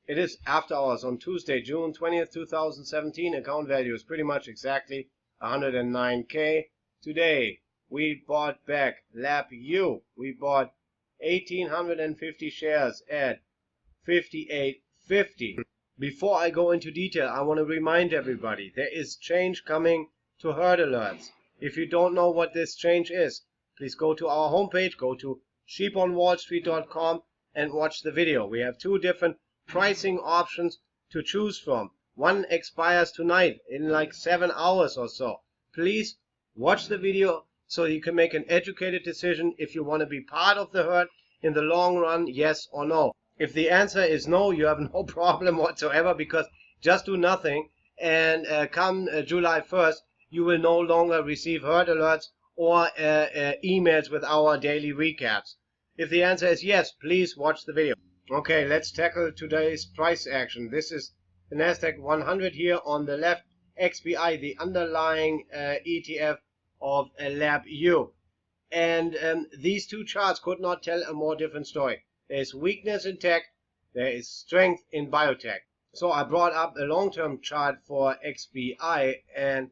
It is after hours on Tuesday, June 20th, 2017. Account value is pretty much exactly 109K. Today, we bought back LabU. We bought 1,850 shares at 58.50. Before I go into detail, I want to remind everybody there is change coming to Herd Alerts. If you don't know what this change is, please go to our homepage, go to sheeponwallstreet.com and watch the video. We have two different pricing options to choose from. One expires tonight in like 7 hours or so. Please watch the video so you can make an educated decision if you want to be part of the herd in the long run, yes or no. If the answer is no, you have no problem whatsoever, because just do nothing and come July 1st, you will no longer receive herd alerts or emails with our daily recaps. If the answer is yes, please watch the video. Okay, let's tackle today's price action. This is the Nasdaq 100 here on the left, XBI, the underlying ETF of LabU. And these two charts could not tell a more different story. There is weakness in tech, there is strength in biotech. So I brought up a long-term chart for XBI and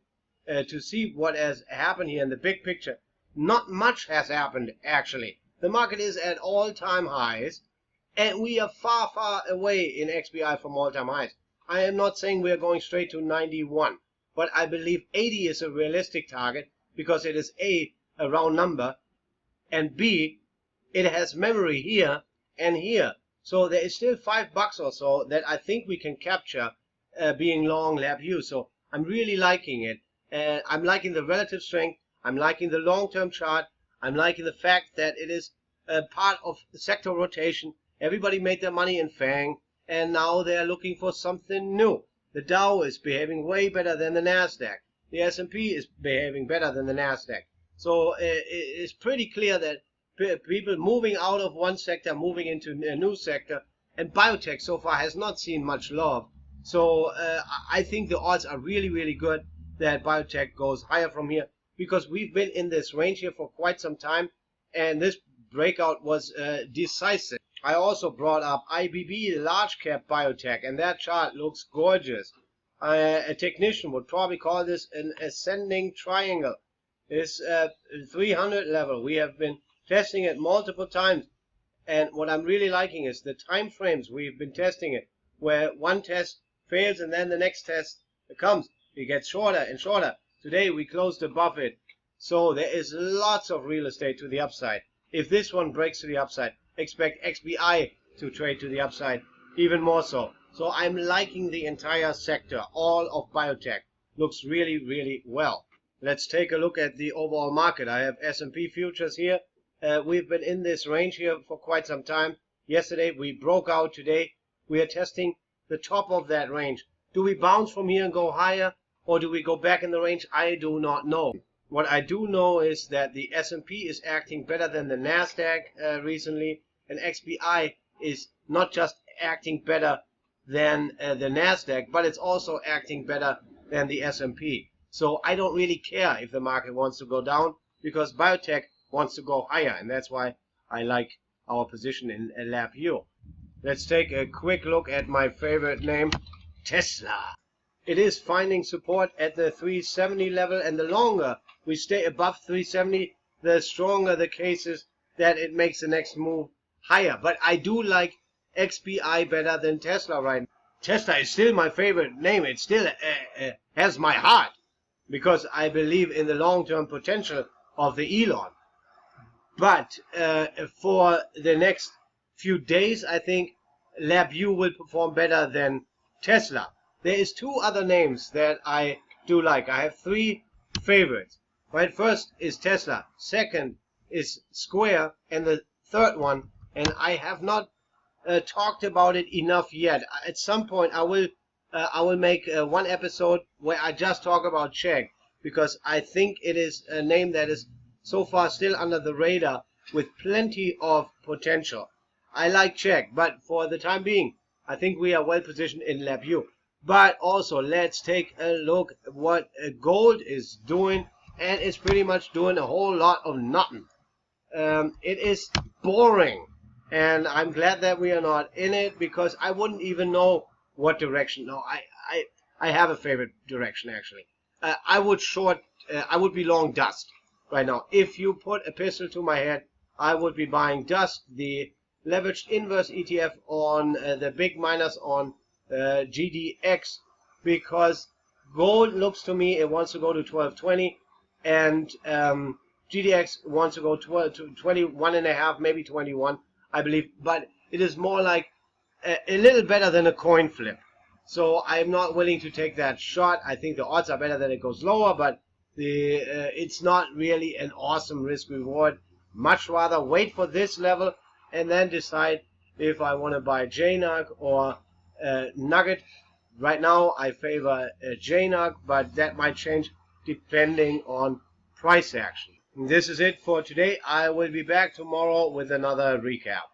to see what has happened here in the big picture. Not much has happened, actually. The market is at all-time highs, and we are far, far away in XBI from all-time highs. I am not saying we are going straight to 91, but I believe 80 is a realistic target because it is A, a round number, and B, it has memory here and here. So there is still $5 or so that I think we can capture being long LabU. So I'm really liking it. I'm liking the relative strength. I'm liking the long-term chart. I'm liking the fact that it is part of the sector rotation. Everybody made their money in FANG, and now they're looking for something new. The Dow is behaving way better than the Nasdaq. The S&P is behaving better than the Nasdaq. So it's pretty clear that people moving out of one sector, moving into a new sector, and biotech so far has not seen much love. So I think the odds are really, really good that biotech goes higher from here, because we've been in this range here for quite some time, and this breakout was decisive. I also brought up IBB, large cap biotech, and that chart looks gorgeous. A technician would probably call this an ascending triangle. This 300 level, we have been testing it multiple times, and what I'm really liking is the time frames we've been testing it, where one test fails and then the next test comes. It gets shorter and shorter. Today we closed above it, so there is lots of real estate to the upside. If this one breaks to the upside, expect XBI to trade to the upside even more so. So I'm liking the entire sector. All of biotech looks really, really well. Let's take a look at the overall market. I have S&P futures here. We've been in this range here for quite some time. Yesterday we broke out. Today we are testing the top of that range. Do we bounce from here and go higher, or do we go back in the range? I do not know. What I do know is that the S&P is acting better than the Nasdaq recently, and XBI is not just acting better than the Nasdaq, but it's also acting better than the S&P. So I don't really care if the market wants to go down, because biotech wants to go higher, and that's why I like our position in LabU. Let's take a quick look at my favorite name, Tesla. It is finding support at the 370 level, and the longer we stay above 370, the stronger the case is that it makes the next move higher. But I do like XBI better than Tesla right now. Tesla is still my favorite name. It still has my heart, because I believe in the long-term potential of the Elon. But for the next few days, I think LabU will perform better than Tesla. There is two other names that I do like. I have three favorites. Right, first is Tesla, second is Square, and the third one, and I have not talked about it enough yet. At some point I will make one episode where I just talk about Chegg, because I think it is a name that is so far still under the radar with plenty of potential. I like Chegg, but for the time being, I think we are well positioned in LabU. But also, let's take a look at what gold is doing, and it's pretty much doing a whole lot of nothing. It is boring. and I'm glad that we are not in it, because I wouldn't even know what direction. No, I have a favorite direction actually. I would short. I would be long Dust right now. If you put a pistol to my head, I would be buying Dust, the leveraged inverse ETF on the big miners on GDX, because gold looks to me it wants to go to 1220, and GDX wants to go to 21.5, maybe 21, I believe, but it is more like a little better than a coin flip. So I'm not willing to take that shot. I think the odds are better that it goes lower, but it's not really an awesome risk reward. Much rather wait for this level and then decide if I want to buy JNUG or Nugget. Right now I favor JNUG, but that might change depending on price action. And this is it for today. I will be back tomorrow with another recap.